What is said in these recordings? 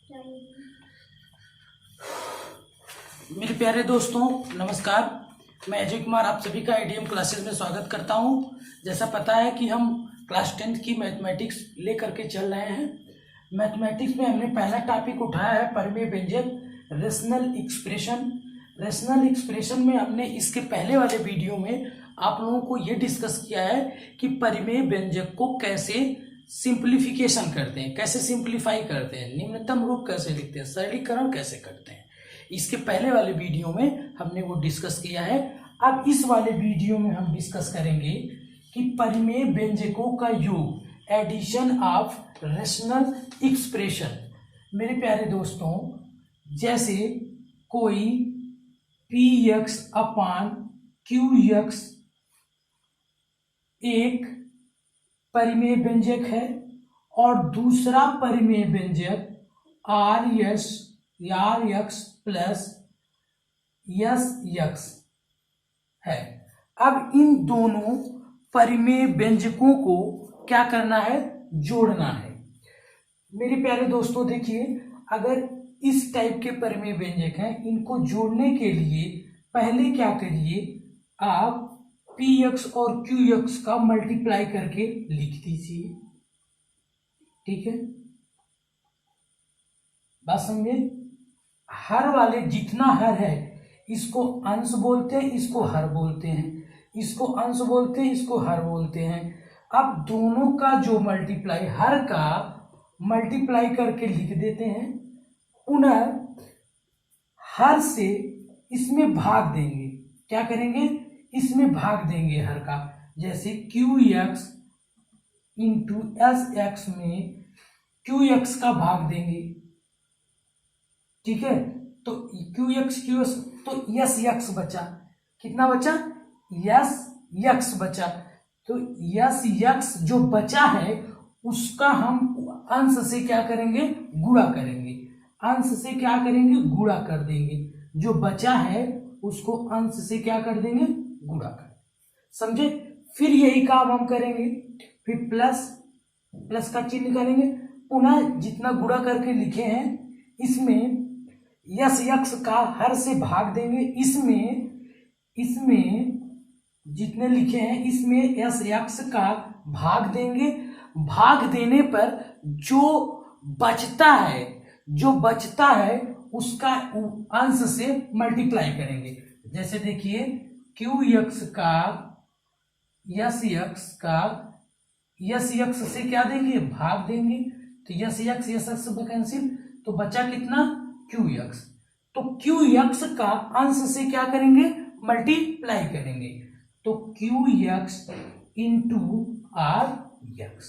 मेरे प्यारे दोस्तों नमस्कार। मैं अजय कुमार आप सभी का आईडीएम क्लासेस में स्वागत करता हूं। जैसा पता है कि हम क्लास 10th की मैथमेटिक्स लेकर के चल रहे हैं। मैथमेटिक्स में हमने पहला टॉपिक उठाया है परिमेय व्यंजक रेशनल एक्सप्रेशन। रेशनल एक्सप्रेशन में हमने इसके पहले वाले वीडियो में आप लोगों को ये डिस्कस किया है कि परिमेय व्यंजक को कैसे सिंप्लीफिकेशन करते हैं, कैसे सिंप्लीफाई करते हैं, निम्नतम रूप कैसे लिखते हैं, सरलीकरण कैसे करते हैं। इसके पहले वाले वीडियो में हमने वो डिस्कस किया है। अब इस वाले वीडियो में हम डिस्कस करेंगे कि परिमेय व्यंजकों का योग, एडिशन ऑफ रेशनल एक्सप्रेशन। मेरे प्यारे दोस्तों, जैसे कोई px अपान qx एक परिमेय व्यंजक है और दूसरा परिमेय व्यंजक rx प्लस sx है। अब इन दोनों परिमेय व्यंजकों को क्या करना है, जोड़ना है। मेरे प्यारे दोस्तों देखिए, अगर इस टाइप के परिमेय व्यंजक हैं, इनको जोड़ने के लिए पहले क्या करिए, आप px और qx का मल्टीप्लाई करके लिख दीजिए। ठीक है, बात समझे। हर वाले जितना हर है इसको अंश बोलते हैं, इसको हर बोलते हैं, इसको अंश बोलते हैं, इसको हर बोलते हैं। अब दोनों का जो मल्टीप्लाई, हर का मल्टीप्लाई करके लिख देते हैं। पुनः हर से इसमें भाग देंगे। क्या करेंगे, इसमें भाग देंगे हर का। जैसे qx इंटू sx में qx का भाग देंगे। ठीक है, तो qx तो sx बचा। कितना बचा, sx बचा। तो sx जो बचा है उसका हम अंश से क्या करेंगे, गुणा करेंगे। अंश से क्या करेंगे, गुणा कर देंगे। जो बचा है उसको अंश से क्या कर देंगे, गुणा कर। समझे। फिर यही काम हम करेंगे। फिर प्लस का चिन्ह निकालेंगे। पुनः जितना गुणा करके लिखे हैं इसमें sx का हर से भाग देंगे। इसमें जितने लिखे हैं इसमें sx का भाग देंगे। भाग देने पर जो बचता है उसका अंश से मल्टीप्लाई करेंगे। जैसे देखिए, qx का sx से क्या देंगे, भाग देंगे। तो sx कैंसिल, तो बचा कितना, qx। तो qx का अंश से क्या करेंगे, मल्टीप्लाई करेंगे। तो qx इंटू rx।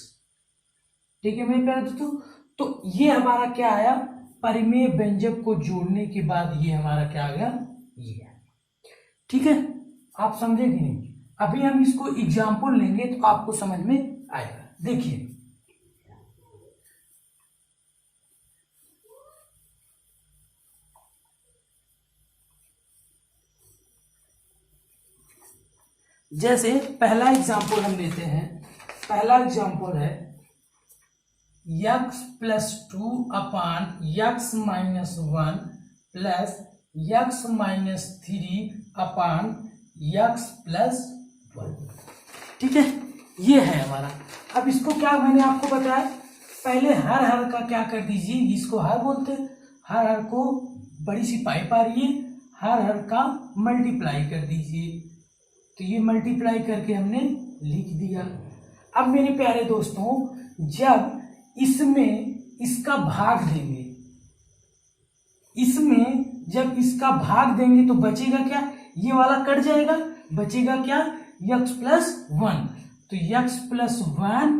ठीक है मेरे प्यारे दोस्तों, तो ये हमारा क्या आया, परिमेय व्यंजक को जोड़ने के बाद ये हमारा क्या आ गया, ये है। ठीक है, आप समझे कि नहीं। अभी हम इसको एग्जाम्पल लेंगे तो आपको समझ में आएगा। देखिए, जैसे पहला एग्जाम्पल हम लेते हैं। पहला एग्जाम्पल है x प्लस 2 अपान x minus 1 plus x minus 3 अपान x प्लस 1। ठीक है, ये है हमारा। अब इसको क्या मैंने आपको बताया, पहले हर का क्या कर दीजिए, इसको हर बोलते हैं। हर को बड़ी सी पाइप आ रही है, हर का मल्टीप्लाई कर दीजिए। तो ये मल्टीप्लाई करके हमने लिख दिया। अब मेरे प्यारे दोस्तों, जब इसमें इसका भाग देंगे, इसमें जब इसका भाग देंगे तो बचेगा क्या, ये वाला कट जाएगा, बचेगा क्या, x प्लस 1। तो x प्लस 1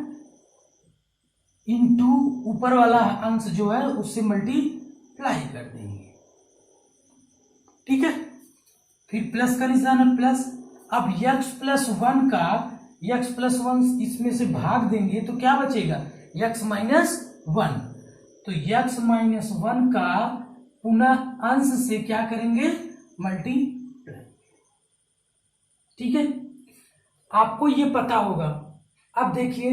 इंटू ऊपर वाला अंश जो है उससे मल्टीप्लाई कर देंगे। ठीक है, फिर प्लस का निशान है, प्लस। अब x प्लस 1 का x प्लस 1 इसमें से भाग देंगे तो क्या बचेगा, x माइनस 1। तो x माइनस 1 का पुनः अंश से क्या करेंगे, मल्टीप्लाई। ठीक है, आपको ये पता होगा। अब देखिए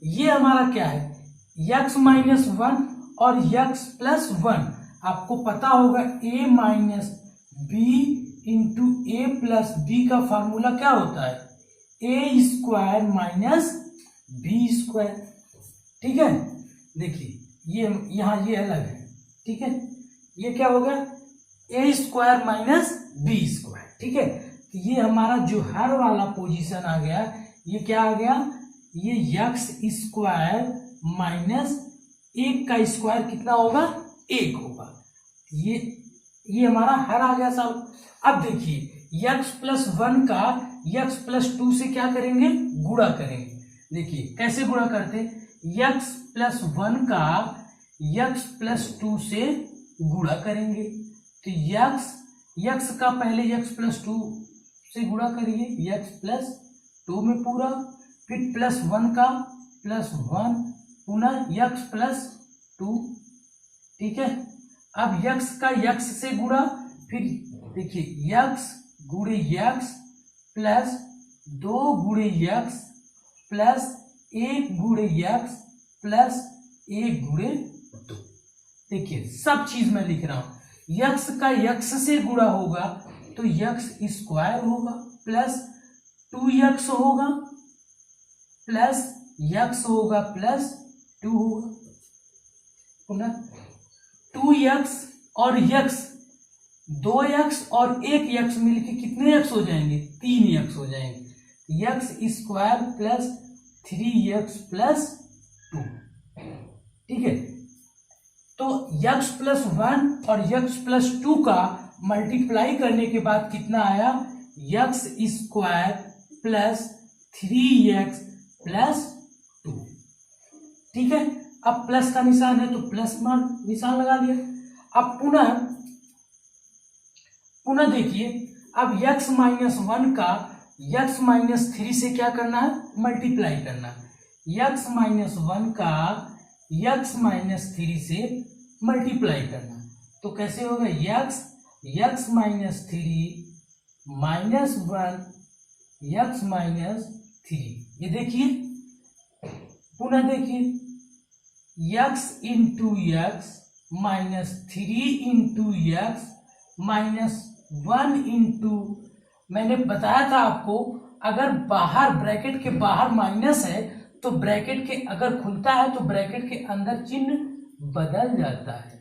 ये हमारा क्या है, x माइनस 1 और x प्लस 1, आपको पता होगा a minus B into A plus B का फार्मूला क्या होता है, A square minus B square. ठीक है, देखिए ये यहाँ ये अलग है, ठीक है, ये क्या होगा, ए स्क्वायर माइनस बी स्क्वायर। ठीक है, तो ये हमारा जो हर वाला पोजीशन आ गया, ये क्या आ गया, ये यक्स स्क्वायर माइनस एक का स्क्वायर कितना होगा, एक होगा। ये हमारा हर आ गया साहब। अब देखिए यक्स प्लस 1 का यक्स प्लस 2 से क्या करेंगे, गुणा करेंगे। देखिए कैसे गुणा करते, यक्स प्लस 1 का यक्स प्लस 2 से गुणा करेंगे। तो यक्स का पहले यक्स प्लस 2 से गुणा करिए, यक्स प्लस 2 में पूरा, फिर प्लस 1 का प्लस 1, पुनः यक्स प्लस 2। ठीक है, अब यक्स का यक्स से गुणा, फिर देखिए यक्स गुणे यक्स प्लस 2 गुणे यक्स प्लस 1 गुणे यक्स प्लस 1 गुणे 2। देखिए सब चीज मैं लिख रहा हूं, यक्स का यक्स से गुणा होगा तो यक्स स्क्वायर होगा, प्लस 2x होगा, प्लस यक्स होगा प्लस 2 होगा, पुनः 2x और यक्स, 2x और 1x मिलके कितने x हो जाएंगे, 3x हो जाएंगे, x square plus 3x plus 2। ठीक है, तो यक्स प्लस 1 और यक्स प्लस 2 का मल्टीप्लाई करने के बाद कितना आया, x square plus 3x plus 2। ठीक है, अब प्लस का निशान है तो प्लस मान निशान लगा दिया। अब पुनः देखिए, अब x माइनस 1 का x माइनस 3 से क्या करना है, मल्टीप्लाई करना है। x माइनस 1 का x माइनस 3 से मल्टीप्लाई करना, तो कैसे होगा, x minus 3 minus 1 x minus 3। ये देखिए, पुनः देखिए x into x minus 3 into x minus 1 into, मैंने बताया था आपको, अगर बाहर ब्रैकेट के बाहर माइनस है तो ब्रैकेट के अगर खुलता है तो ब्रैकेट के अंदर चिन्ह बदल जाता है।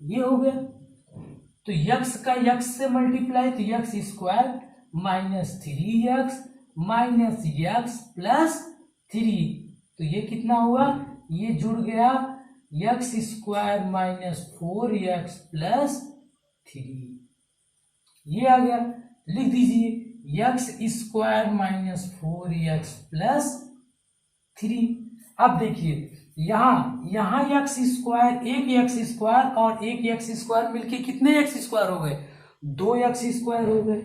ये हो गया, तो यक्स का यक्स से मल्टीप्लाई, तो x square minus 3x minus x plus 3, तो ये कितना हुआ, ये जुड़ गया x square minus 4x plus 3, ये आ गया। लिख दीजिए x square minus 4x plus 3। अब देखिए यहाँ यक्स स्क्वायर, एक यक्स स्क्वायर और एक यक्स स्क्वायर मिलके कितने यक्स स्क्वायर हो गए, 2 यक्स स्क्वायर हो गए,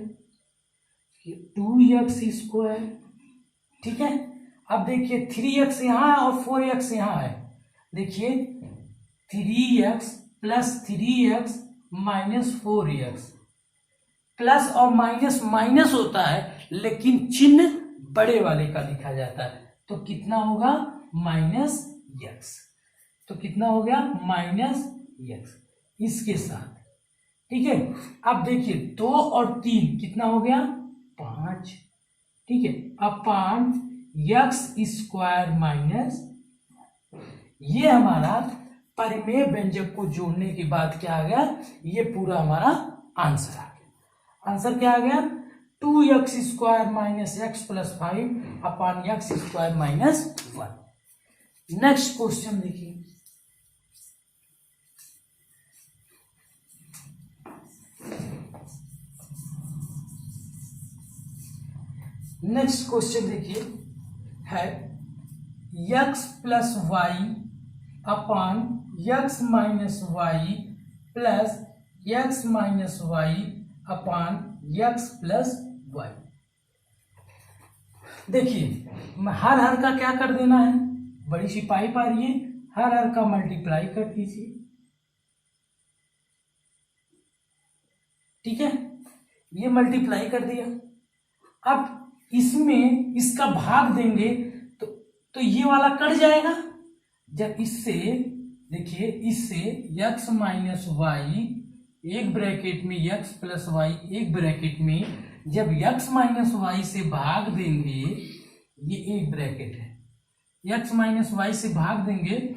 2x स्क्वायर। ठीक है, अब देखिए 3x यहाँ है और 4x यहाँ है, देखिए 3x plus 3x minus 4x, plus और माइनस माइनस होता है लेकिन चिन्ह बड़े वाले का लिखा जाता है, तो कितना होगा, माइनस x, तो कितना हो गया, माइनस x इसके साथ। ठीक है, अब देखिए 2 और 3 कितना हो गया, 5। ठीक है, अपान यक्स स्क्वायर माइनस, ये हमारा परिमेय व्यंजक को जोड़ने के बाद क्या आ गया, ये पूरा हमारा आंसर आ गया। आंसर क्या आ गया, 2x square minus x plus 5 upon x square minus 1। Next question देखिए, नेक्स्ट क्वेश्चन देखिए है x plus y upon x minus y plus x minus y upon x plus y. देखिए हर का क्या कर देना है, बड़ी सी पाइप आ रही है, हर का मल्टीप्लाई कर दीजिए। ठीक है, ये मल्टीप्लाई कर दिया। अब इसमें इसका भाग देंगे तो ये वाला कट जाएगा, जब इससे देखिए, इससे x माइनस वाई एक ब्रैकेट में x प्लस वाई एक ब्रैकेट में, जब x माइनस वाई से भाग देंगे, ये एक ब्रैकेट है, x माइनस वाई से भाग देंगे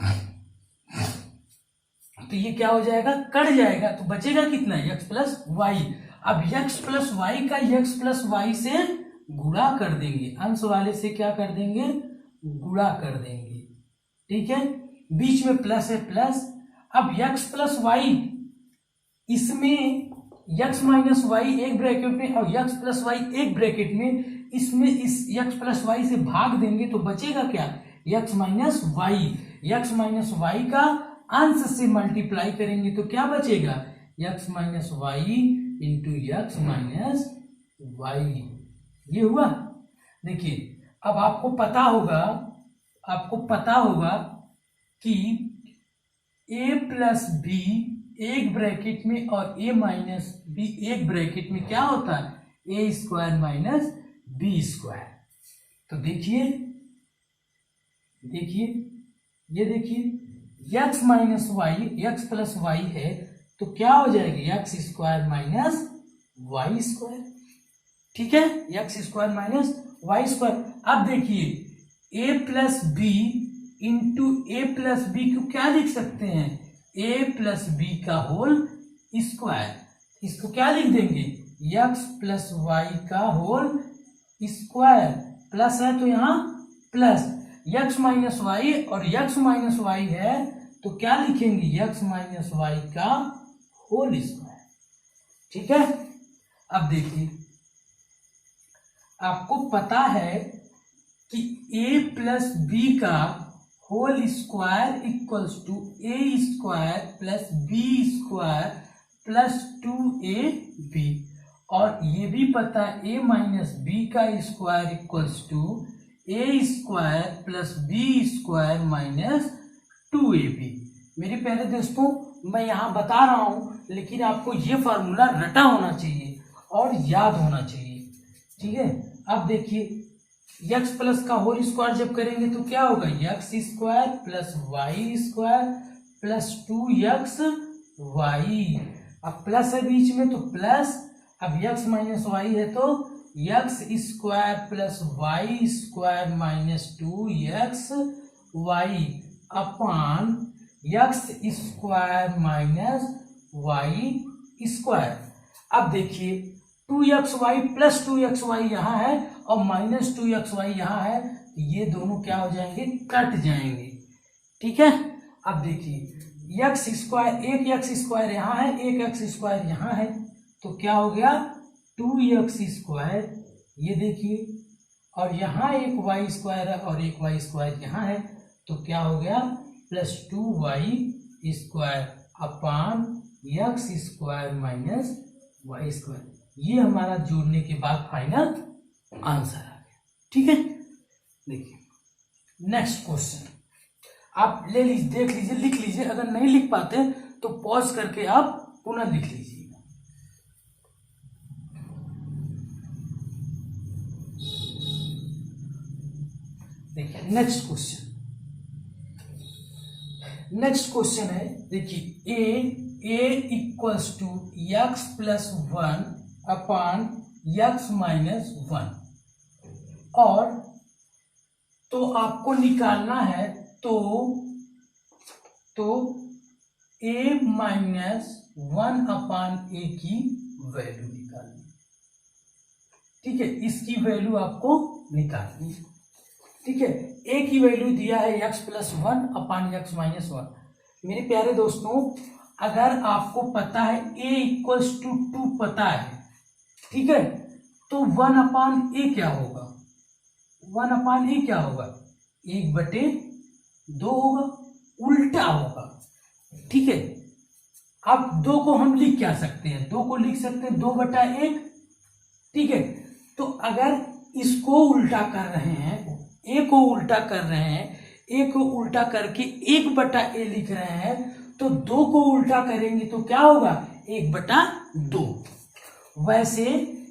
तो ये क्या हो जाएगा, कट जाएगा, तो बचेगा कितना, x प्लस वाई। अब x प्लस वाई का x प्लस वाई से गुणा कर देंगे, अंश वाले से क्या कर देंगे, गुणा कर देंगे, ठीक है, बीच में प्लस है प्लस। अब x प्लस वाई, इसमें x माइनस वाई एक ब्रैकेट में और x प्लस वाई एक ब्रैकेट में, इसमें इस x प्लस वाई से भाग देंगे तो बचेगा क्या, x minus Y. x minus Y का अंश से मल्टीप्लाई करेंगे तो क्या बचेगा, x minus Y into x minus Y. ये हुआ। देखिए अब आपको पता होगा कि a प्लस बी एक ब्रैकेट में और a माइनस बी एक ब्रैकेट में क्या होता है, a square minus B square. तो देखिए ये देखिए, x minus Y x plus Y है तो क्या हो जाएगी, x square minus Y square, ठीक है, x square minus Y square. अब देखिए a plus B into A plus B को क्या लिख सकते हैं, a प्लस बी का होल स्क्वायर, इसको क्या लिख देंगे, x प्लस वाई का होल स्क्वायर, प्लस है तो यहाँ प्लस, x माइनस वाई और x माइनस वाई है तो क्या लिखेंगे, x माइनस वाई का होल स्क्वायर, ठीक है। अब देखिए आपको पता है कि a प्लस बी का whole square equals to a square plus B square plus 2ab, और ये भी पता है a माइनस बी का square equals to a square plus B square minus 2ab। मेरे प्यारे दोस्तों, मैं यहाँ बता रहा हूँ लेकिन आपको ये फार्मूला रटा होना चाहिए और याद होना चाहिए, ठीक है। अब देखिए x प्लस का होल स्क्वायर जब करेंगे तो क्या होगा, x square plus Y square plus 2xy, अब प्लस है बीच में तो प्लस, अब x माइनस वाई है तो x square plus Y square minus 2xy upon x square minus Y square. अब देखिए 2xy प्लस 2xy यहाँ है और माइनस 2xy यहाँ है, तो ये दोनों क्या हो जाएंगे, कट जाएंगे, ठीक है। अब देखिए x स्क्वायर, एक x स्क्वायर यहाँ है, एक x स्क्वायर यहाँ है, तो क्या हो गया 2x स्क्वायर, ये देखिए, और यहाँ एक y स्क्वायर है और एक y स्क्वायर यहाँ है, तो क्या हो गया plus 2y square upon x square minus Y square. ये हमारा जोड़ने के बाद फाइनल आंसर आ गया, ठीक है। देखिए नेक्स्ट क्वेश्चन आप ले लीजिए, देख लीजिए, लिख लीजिए, अगर नहीं लिख पाते तो पॉज करके आप पुनः लिख लीजिएगा। देखिए नेक्स्ट क्वेश्चन है, देखिए a equals to x plus 1 upon x minus 1, और तो आपको निकालना है तो a माइनस 1 अपान a की वैल्यू निकालनी, ठीक है, इसकी वैल्यू आपको निकालनी है, ठीक है। a की वैल्यू दिया है x plus 1 upon x minus 1। मेरे प्यारे दोस्तों, अगर आपको पता है a इक्वल्स टू 2 पता है, ठीक है, तो 1 अपान a क्या होगा, 1 अपान a क्या होगा, 1/2 होगा, उल्टा होगा, ठीक है। अब 2 को हम लिख क्या सकते हैं, 2 को लिख सकते हैं 2/1, ठीक है। तो अगर इसको उल्टा कर रहे हैं, a को उल्टा कर रहे हैं, a को उल्टा करके 1/a लिख रहे हैं, तो 2 को उल्टा करेंगे तो क्या होगा 1/2। वैसे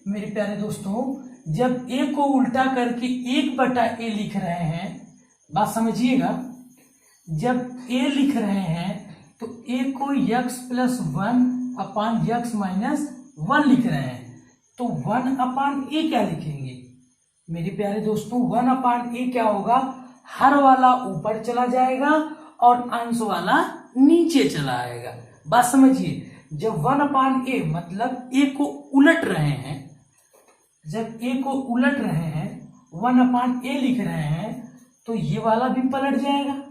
मेरे प्यारे दोस्तों, जब a को उल्टा करके 1/a लिख रहे हैं, बात समझिएगा, जब ए लिख रहे हैं तो ए को x plus 1 upon x minus 1 लिख रहे हैं, तो 1 अपान ए क्या लिखेंगे मेरे प्यारे दोस्तों? 1 अपान ए क्या होगा? हर वाला ऊपर चला जाएगा और अंश वाला नीचे चला आएगा। बात समझिए, जब 1 अपान ए मतलब ए को उलट रहे हैं, जब ए को उलट रहे हैं 1 अपान ए लिख रहे हैं, तो ये वाला भी पलट जाएगा,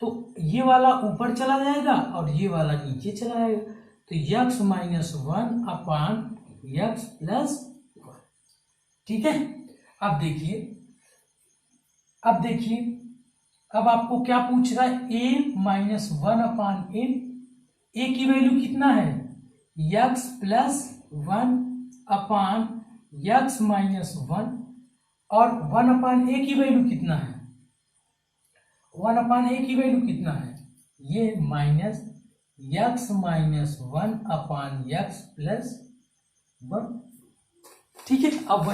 तो ये वाला ऊपर चला जाएगा और ये वाला नीचे चला जाएगा, तो x minus 1 upon x plus 1। ठीक है, अब देखिए अब आपको क्या पूछ रहा है? a माइनस 1 अपान ए की वैल्यू कितना है? x plus 1 upon x minus 1, और 1 अपान ए की वैल्यू कितना है? 1 अपान ए की वैल्यू कितना है? ये minus x minus 1 upon x plus 1। ठीक है, अब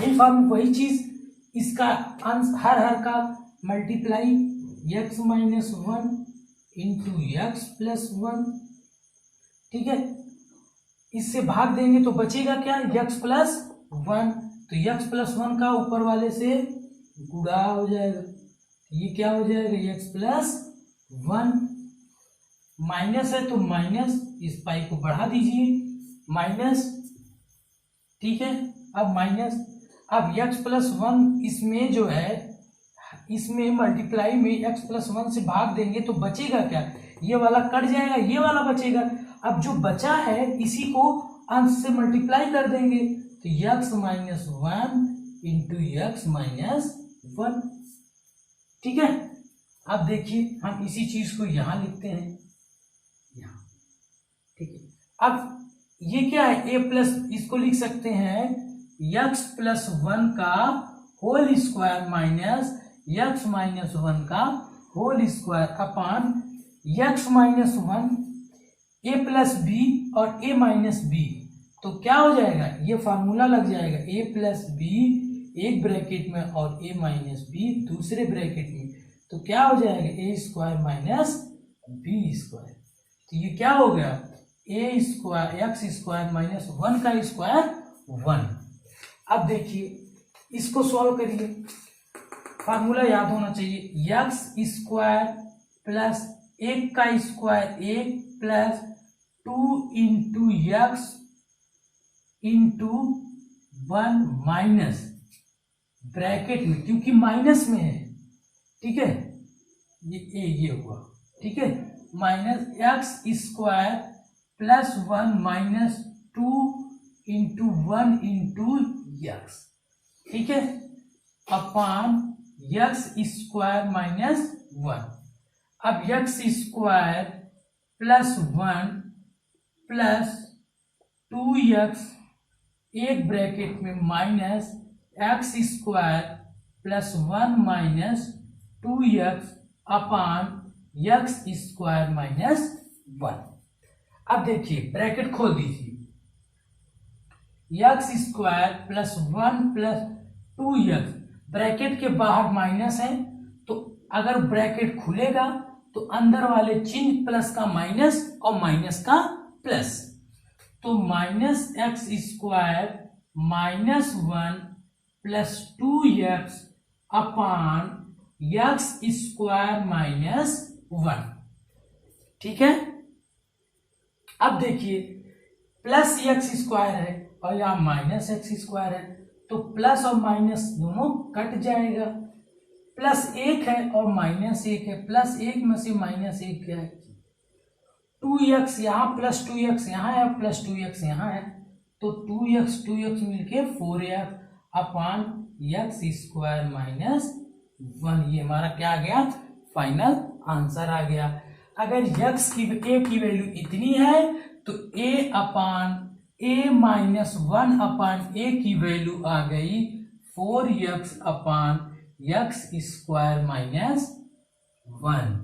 वही चीज इसका अंश हर का multiply x minus 1 into x plus 1। ठीक है, इससे भाग देंगे तो बचेगा क्या? x प्लस 1, तो x प्लस 1 का ऊपर वाले से गुणा हो जाएगा, ये क्या हो जाएगा? x plus 1। माइनस है तो माइनस, इस पाई को बढ़ा दीजिए, माइनस। ठीक है, अब माइनस, अब x प्लस 1 इसमें जो है, इसमें मल्टीप्लाई में x प्लस 1 से भाग देंगे तो बचेगा क्या? ये वाला कट जाएगा, ये वाला बचेगा। अब जो बचा है इसी को अंश से मल्टीप्लाई कर देंगे, तो x minus 1 into x minus 1। ठीक है, अब देखिए हम इसी चीज को यहां लिखते हैं, यहां। ठीक है, अब ये क्या है? a प्लस, इसको लिख सकते हैं x प्लस 1 का whole square minus x minus 1 का whole square upon x minus 1 a plus B और a माइनस बी, तो क्या हो जाएगा? ये फार्मूला लग जाएगा, a प्लस बी एक ब्रैकेट में और a माइनस बी दूसरे ब्रैकेट में, तो क्या हो जाएगा? a square minus B square. तो ये क्या हो गया? a square x square minus 1 का स्क्वायर 1। अब देखिए इसको सॉल्व करिए, फार्मूला याद होना चाहिए, x स्क्वायर प्लस 1 का square 1 plus 2 into x into 1 minus bracket में, क्योंकि माइनस में है। ठीक है, ये हुआ। ठीक है, minus x square plus 1 minus 2 into 1 into x। ठीक है, अपान x स्क्वायर माइनस 1। अब x square plus 1 plus 2x एक ब्रैकेट में minus x square plus 1 minus 2x अपान x स्क्वायर माइनस 1। अब देखिए ब्रैकेट खोल दीजिए, x square plus 1 plus 2x, bracket के बाहर माइनस है, तो अगर ब्रैकेट खुलेगा तो अंदर वाले चिन्ह प्लस का माइनस और माइनस का प्लस, तो minus x square minus 1 plus 2x अपान x स्क्वायर माइनस 1। ठीक है, अब देखिए प्लस x स्क्वायर है और यहाँ माइनस x स्क्वायर है, तो प्लस और माइनस दोनों कट जाएगा, प्लस 1 है और माइनस 1 है, प्लस 1 में से माइनस 1 क्या है? 2x यहाँ प्लस 2x यहाँ है, प्लस 2x यहाँ है, तो 2x मिलके 4x अपान x स्क्वायर माइनस 1। ये हमारा क्या आ गया? फाइनल आंसर आ गया। अगर x की a की वैल्यू इतनी है तो a upon a minus 1 upon a की वैल्यू आ गई 4x अपान x स्क्वायर माइनस 1।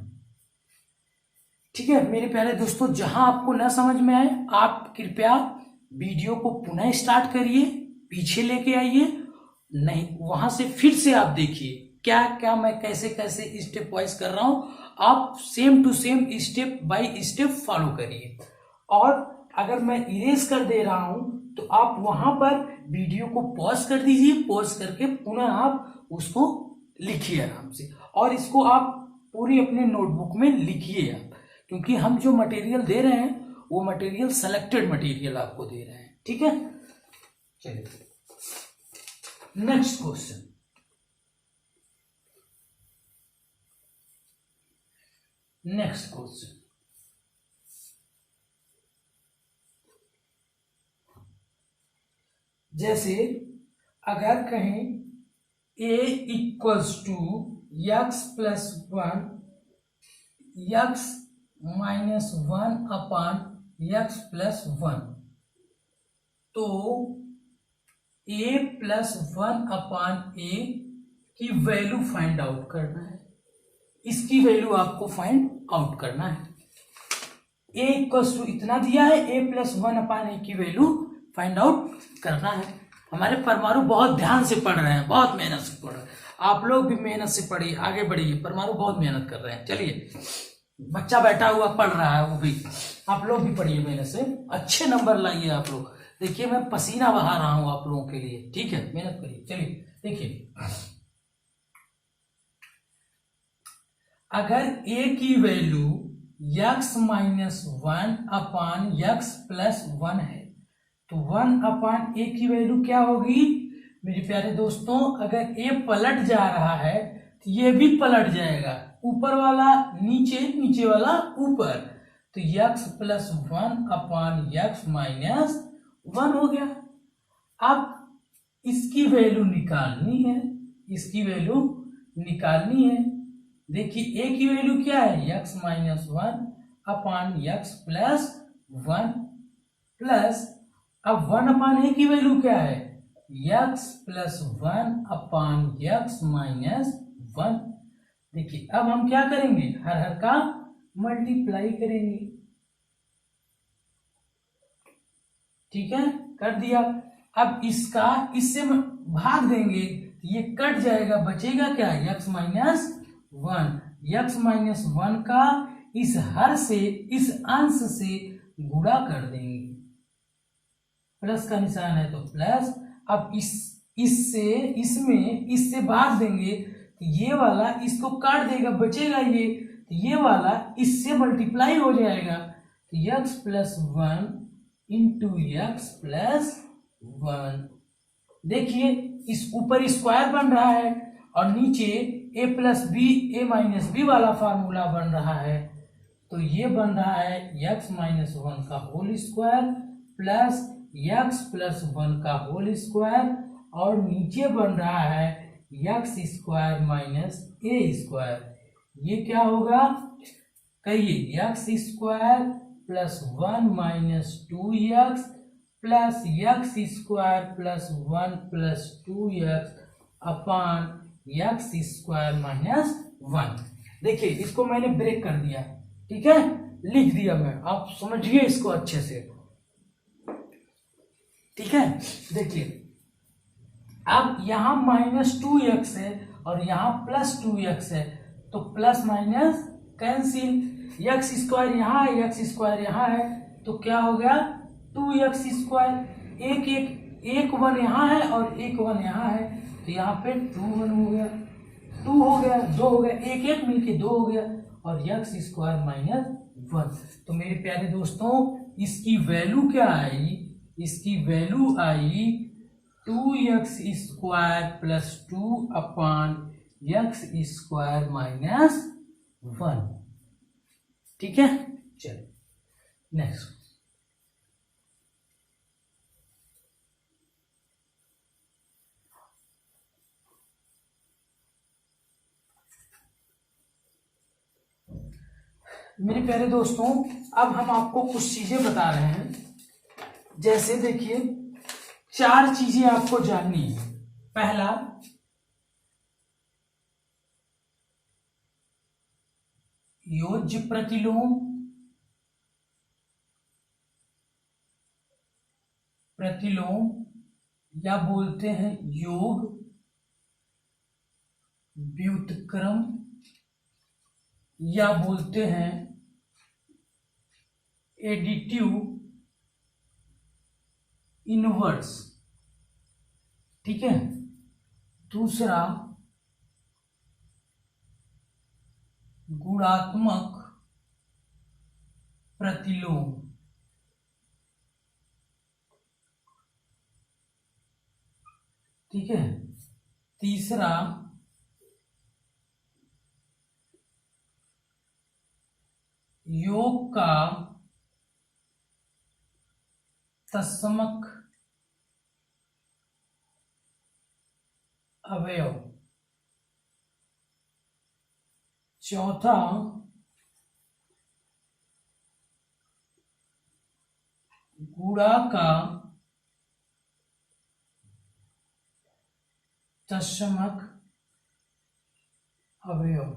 ठीक है मेरे प्यारे दोस्तों, जहां आपको न समझ में आए आप कृपया वीडियो को पुनः स्टार्ट करिए, पीछे लेके आइए, नहीं वहां से फिर से आप देखिए क्या क्या मैं कैसे कैसे स्टेप वाइज कर रहा हूं आप same to same step by step follow करिए। और अगर मैं इरेज कर दे रहा हूं तो आप वहां पर वीडियो को पॉज कर दीजिए, पॉज करके पुनः आप उसको लिखिए आराम से, और इसको आप पूरी अपने नोटबुक में लिखिए आप, क्योंकि हम जो मटेरियल दे रहे हैं वो मटेरियल सेलेक्टेड मटेरियल आपको दे रहे हैं। ठीक है, चलिए नेक्स्ट क्वेश्चन। नेक्स्ट क्वेश्चन, जैसे अगर कहें a equals to x plus one X minus one upon X plus one, तो a plus one upon a की वैल्यू फाइंड आउट करना है। इसकी वैल्यू आपको फाइंड आउट करना है। a इक्वल्स टू इतना दिया है, a plus one upon a की वैल्यू फाइंड आउट करना है। हमारे परमाणु बहुत ध्यान से पढ़ रहे हैं, बहुत मेहनत से पढ़ रहे हैं। आप लोग भी मेहनत से पढ़िए, आगे बढ़िए। परमाणु बहुत मेहनत कर रहे हैं। चलिए, बच्चा बैठा हुआ पढ़ रहा है, वो भी आप लोग भी पढ़िए मेहनत से, अच्छे नंबर लाइए आप लोग। देखिए मैं पसीना बहा रहा हूं आप लोगों के लिए। ठीक है, मेहनत करिए। चलिए देखिए, अगर a की value x minus one upon X plus one है, तो वन अपान a की वैल्यू क्या होगी मेरे प्यारे दोस्तों? अगर a पलट जा रहा है तो ये भी पलट जाएगा, ऊपर वाला नीचे, नीचे वाला ऊपर, तो x plus one upon x minus one हो गया। अब इसकी वैल्यू निकालनी है, इसकी वैल्यू निकालनी है। देखिए a की वैल्यू क्या है? X minus one upon X plus one, plus अब वन अपान a की वैल्यू क्या है? X plus one upon x minus one. देखिए अब हम क्या करेंगे, हर हर का मल्टीप्लाई करेंगे। ठीक है, कर दिया। अब इसका इससे भाग देंगे, ये कट जाएगा, बचेगा क्या? X minus one. X minus one का इस हर से, इस अंश से गुणा कर देंगे, प्लस का निशान है तो प्लस। अब इससे इसमें इससे भाग देंगे तो ये वाला इसको काट देगा, बचेगा ये, तो ये वाला इससे मल्टीप्लाई हो जाएगा, तो x plus one into x plus one. देखिए इस ऊपर स्क्वायर बन रहा है और नीचे a plus b a minus b वाला फार्मूला बन रहा है, तो ये बन रहा है यक्स माइनस वन का whole square plus x plus one का होल स्क्वायर, और नीचे बन रहा है x square minus a square. ये क्या होगा कहिए? X square plus one minus two x plus x square plus one plus two x upon x square minus one. देखिए इसको मैंने ब्रेक कर दिया, ठीक है, लिख दिया मैं, आप समझिए इसको अच्छे से। ठीक है, देखिए अब यहां माइनस टू एक्स है और यहां प्लस टू एक्स है, तो plus minus cancel, x square यहाँ है, यक्स स्क्वायर यहाँ है, तो क्या हो गया? Two X square. एक वन यहाँ है और एक वन यहाँ है, तो यहाँ पे टू वन हो गया, टू हो गया, दो हो गया, एक एक मिलके दो हो गया, और यक्स स्क्वायर माइनस वन। तो मेरे प्यारे दोस्तों इसकी वैल्यू क्या आई? इसकी वैल्यू आई two X square plus two upon x square minus one. ठीक है, चलिए नेक्स्ट। मेरे प्यारे दोस्तों अब हम आपको कुछ चीजें बता रहे हैं, जैसे देखिए चार चीजें आपको जाननी है। पहला, योज्य प्रतिलोम, प्रतिलोम या बोलते हैं योग, व्युत्क्रम या बोलते हैं एडिटिव इनवर्स। ठीक है। दूसरा गुणात्मक प्रतिलोम। ठीक है। तीसरा योग का तत्समक अवयव। चौथा गुणा का तत्समक अवयव।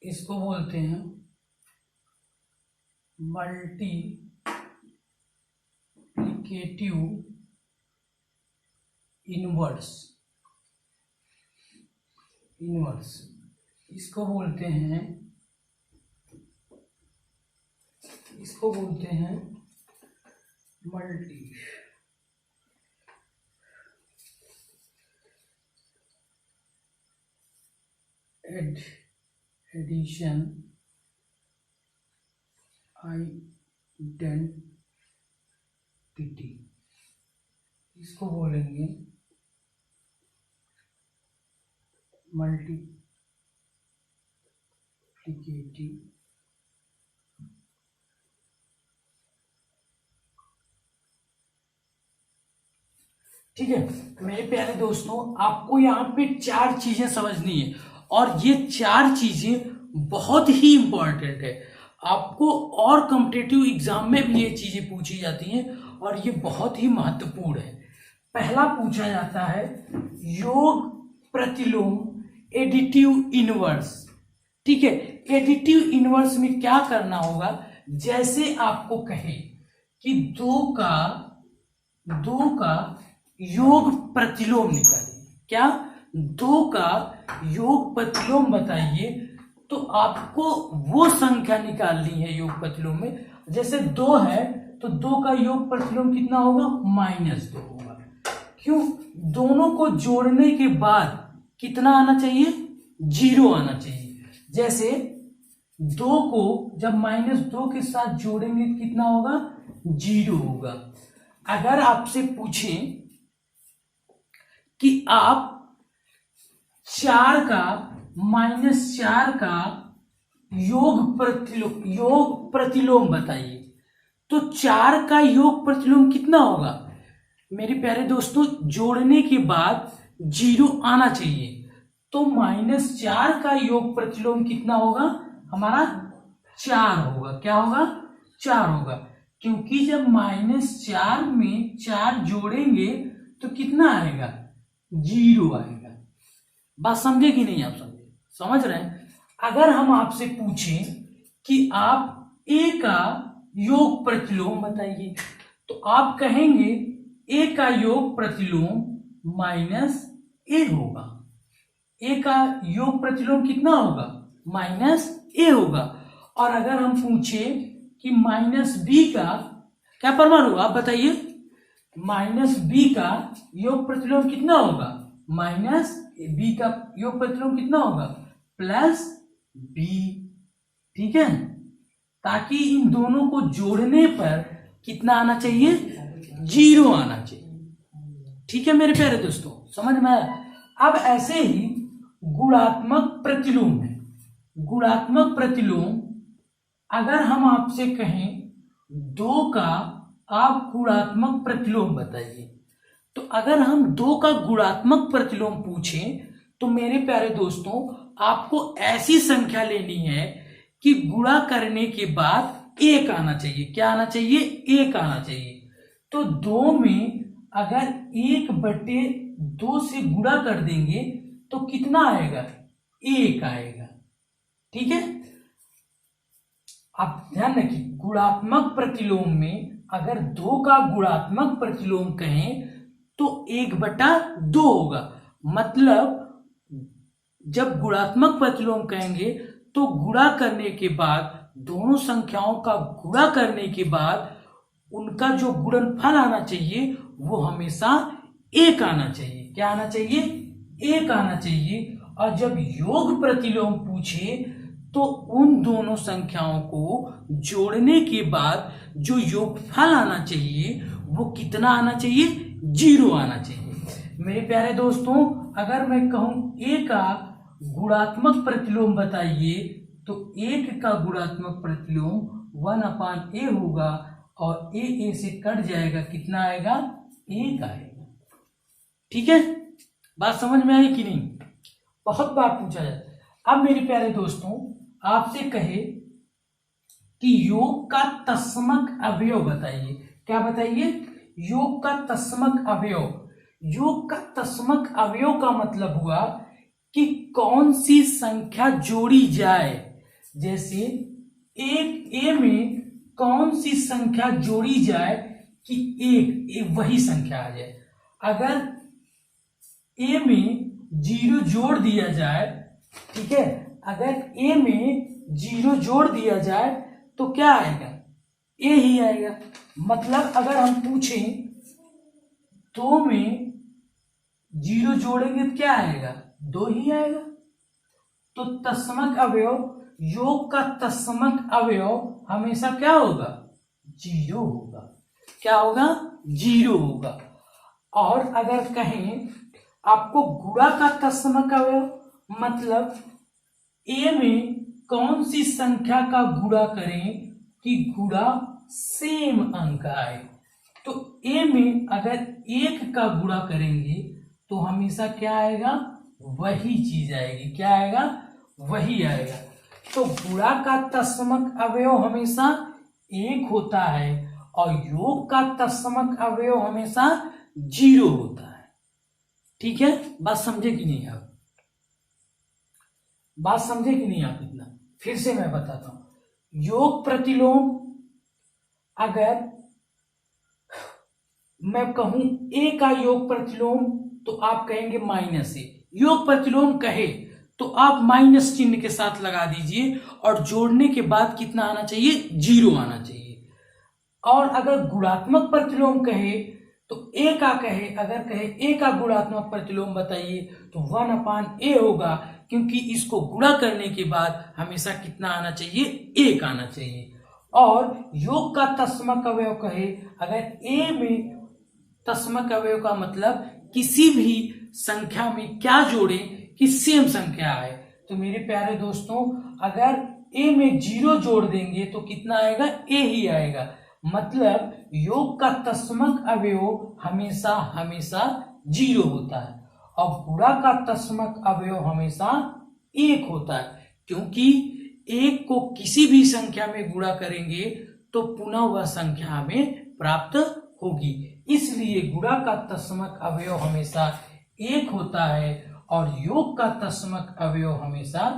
इसको बोलते हैं मल्टीप्लिकेटिव इनवर्स। इसको बोलते हैं मल्टी एडिशन आइडेंटिटी। इसको बोलेंगे मल्टीप्लिकेटिव ठीक है। मेरे प्यारे दोस्तों, आपको यहाँ पे 4 चीजें समझनी है और ये 4 चीजें बहुत ही इंपॉर्टेंट है। आपको और कॉम्पिटिटिव एग्जाम में भी ये चीजें पूछी जाती हैं और ये बहुत ही महत्वपूर्ण है। पहला पूछा जाता है योग प्रतिलोम एडिटिव इनवर्स। ठीक है। एडिटिव इनवर्स में क्या करना होगा, जैसे आपको कहे कि दो का योग प्रतिलोम निकालिए। क्या? 2 का योग प्रतिलोम बताइए। तो आपको वो संख्या निकालनी है योग प्रतिलोम में। जैसे 2 है तो 2 का योग प्रतिलोम कितना होगा? -2 होगा। क्यों? दोनों को जोड़ने के बाद कितना आना चाहिए? 0 आना चाहिए। जैसे 2 को जब -2 के साथ जोड़ेंगे कितना होगा? 0 होगा। अगर आपसे पूछें कि आप 4 का -4 का योग प्रतिलोम बताइए, तो 4 का योग प्रतिलोम कितना होगा? मेरे प्यारे दोस्तों, जोड़ने के बाद 0 आना चाहिए। तो -4 का योग प्रतिलोम कितना होगा? हमारा 4 होगा। क्या होगा? 4 होगा। क्योंकि जब -4 में 4 जोड़ेंगे तो कितना आएगा? 0 आएगा। बात समझे कि नहीं? आप समझ रहे हैं? अगर हम आपसे पूछें कि आप a का योग प्रतिलोम बताइए, तो आप कहेंगे a का योग प्रतिलोम -a होगा। a का योग प्रतिलोम कितना होगा? -a होगा। और अगर हम पूछें कि -b का क्या प्रमाण होगा, आप बताइए। -b का योग प्रतिलोम कितना होगा? -b का योग प्रतिलोम कितना होगा? +b। ठीक है। ताकि इन दोनों को जोड़ने पर कितना आना चाहिए? 0 आना चाहिए। ठीक है मेरे प्यारे दोस्तों, समझ में आया? अब ऐसे ही गुणात्मक प्रतिलोम है। गुणात्मक प्रतिलोम अगर हम आपसे कहें 2 का आप गुणात्मक प्रतिलोम बताइए, तो अगर हम 2 का गुणात्मक प्रतिलोम पूछें तो मेरे प्यारे दोस्तों आपको ऐसी संख्या लेनी है कि गुणा करने के बाद 1 आना चाहिए। क्या आना चाहिए? 1 आना चाहिए। तो 2 में अगर 1/2 से गुणा कर देंगे तो कितना आएगा? 1 आएगा। ठीक है। आप ध्यान रखिए, गुणात्मक प्रतिलोम में अगर 2 का गुणात्मक प्रतिलोम कहें तो 1/2 होगा। मतलब जब गुणात्मक प्रतिलोम कहेंगे तो गुणा करने के बाद, दोनों संख्याओं का गुणा करने के बाद उनका जो गुणनफल आना चाहिए वो हमेशा 1 आना चाहिए। क्या आना चाहिए? 1 आना चाहिए। और जब योग प्रतिलोम पूछे तो उन दोनों संख्याओं को जोड़ने के बाद जो योगफल आना चाहिए वो कितना आना चाहिए? 0 आना चाहिए। मेरे प्यारे दोस्तों, अगर मैं कहूं A का गुणात्मक प्रतिलोम बताइए तो 1 का गुणात्मक प्रतिलोम 1/a होगा और a से कट जाएगा, कितना आएगा? 1 आएगा। ठीक है, बात समझ में आई कि नहीं? बहुत बार पूछा जाता है। अब मेरे प्यारे दोस्तों, आपसे कहे कि योग का तत्समक अवयव बताइए। क्या बताइए? योग का तत्समक अवयव। योग का तत्समक अवयव का मतलब हुआ कि कौन सी संख्या जोड़ी जाए। जैसे ए में कौन सी संख्या जोड़ी जाए कि एक वही संख्या आ जाए। अगर ए में 0 जोड़ दिया जाए, ठीक है, अगर ए में 0 जोड़ दिया जाए तो क्या आएगा? ए ही आएगा। मतलब अगर हम पूछें 2 में 0 जोड़ेंगे तो क्या आएगा? 2 ही आएगा। तो तत्समक अवयव, योग का तत्समक अवयव हमेशा क्या होगा? 0 होगा। क्या होगा? 0 होगा। और अगर कहें आपको गुणा का तत्समक अवयव, मतलब ए में कौन सी संख्या का गुणा करें कि गुणा सेम अंक आए। तो ए में अगर 1 का गुणा करेंगे तो हमेशा क्या आएगा? वही चीज आएगी। क्या आएगा? वही आएगा। तो गुणा का तत्समक अवयव हमेशा 1 होता है और योग का तत्समक अवयव हमेशा 0 होता है। ठीक है, बात समझे कि नहीं आप? बात समझे कि नहीं आप? इतना फिर से मैं बताता हूं। योग प्रतिलोम, अगर मैं कहूं ए का योग प्रतिलोम तो आप कहेंगे -a। योग प्रतिलोम कहे तो आप माइनस चिन्ह के साथ लगा दीजिए और जोड़ने के बाद कितना आना चाहिए? 0 आना चाहिए। और अगर गुणात्मक प्रतिलोम कहे तो ए का कहे, अगर कहे ए का गुणात्मक प्रतिलोम बताइए तो 1/a होगा, क्योंकि इसको गुणा करने के बाद हमेशा कितना आना चाहिए? 1 आना चाहिए। और योग का तत्समक अवयव कहे, अगर ए में तत्समक अवयव का मतलब किसी भी संख्या में क्या जोड़े कि सेम संख्या आए। तो मेरे प्यारे दोस्तों, अगर ए में 0 जोड़ देंगे तो कितना आएगा? ए ही आएगा। मतलब योग का तत्समक अवयव हमेशा 0 होता है और गुणा का तत्समक अवयव हमेशा 1 होता है, क्योंकि 1 को किसी भी संख्या में गुणा करेंगे तो पुनः वह संख्या हमें प्राप्त होगी। इसलिए गुणा का तत्समक अवयव हमेशा 1 होता है और योग का तत्समक अवयव हमेशा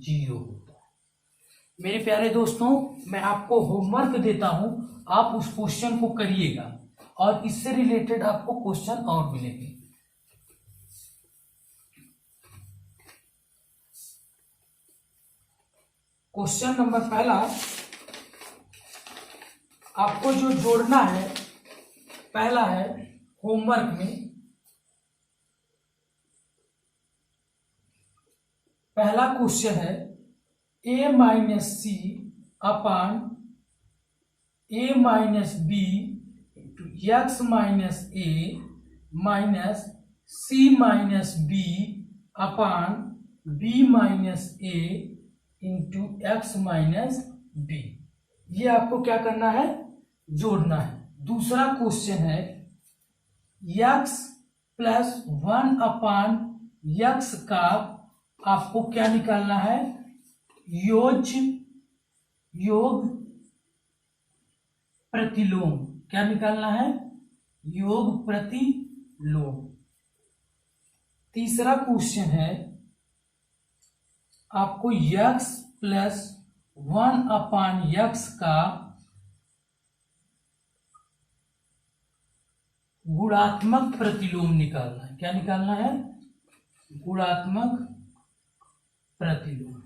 0 होता है। मेरे प्यारे दोस्तों, मैं आपको होमवर्क देता हूं, आप उस क्वेश्चन को करिएगा और इससे रिलेटेड आपको क्वेश्चन और मिलेंगे। क्वेश्चन नंबर पहला, आपको जो जोड़ना है, पहला है होमवर्क में, पहला क्वेश्चन है a-c upon a-b x - a minus c-b upon b-a into x-b। ये आपको क्या करना है? जोड़ना है। दूसरा क्वेश्चन है x + 1/x का आपको क्या निकालना है? योग प्रतिलोम। क्या निकालना है? योग प्रतिलोम। तीसरा क्वेश्चन है आपको x + 1/x का गुणात्मक प्रतिलोम निकालना है। क्या निकालना है? गुणात्मक प्रतिलोम।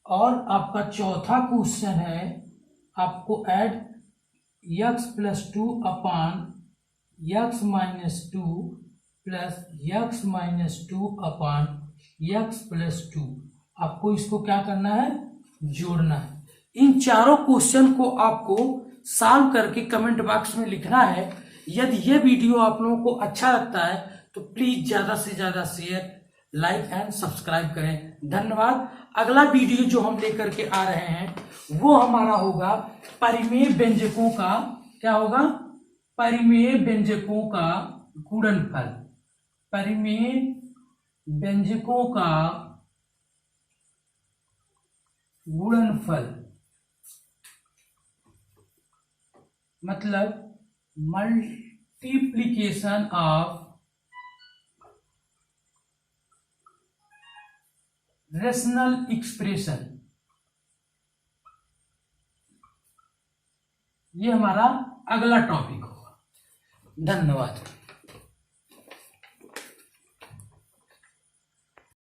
और आपका चौथा क्वेश्चन है, आपको ऐड x+2 अपान x-2 प्लस x-2 अपान x+2, आपको इसको क्या करना है? जोड़ना है। इन चारों क्वेश्चन को आपको सॉल्व करके कमेंट बॉक्स में लिखना है। यदि ये वीडियो आप लोगों को अच्छा लगता है तो प्लीज ज्यादा से ज्यादा शेयर, लाइक एंड सब्सक्राइब करें। धन्यवाद। अगला वीडियो जो हम लेकर के आ रहे हैं वो हमारा होगा परिमेय व्यंजकों का, क्या होगा? परिमेय व्यंजकों का गुणनफल। परिमेय व्यंजकों का गुणनफल मतलब मल्टीप्लीकेशन ऑफ रेशनल एक्सप्रेशन। ये हमारा अगला टॉपिक होगा। धन्यवाद।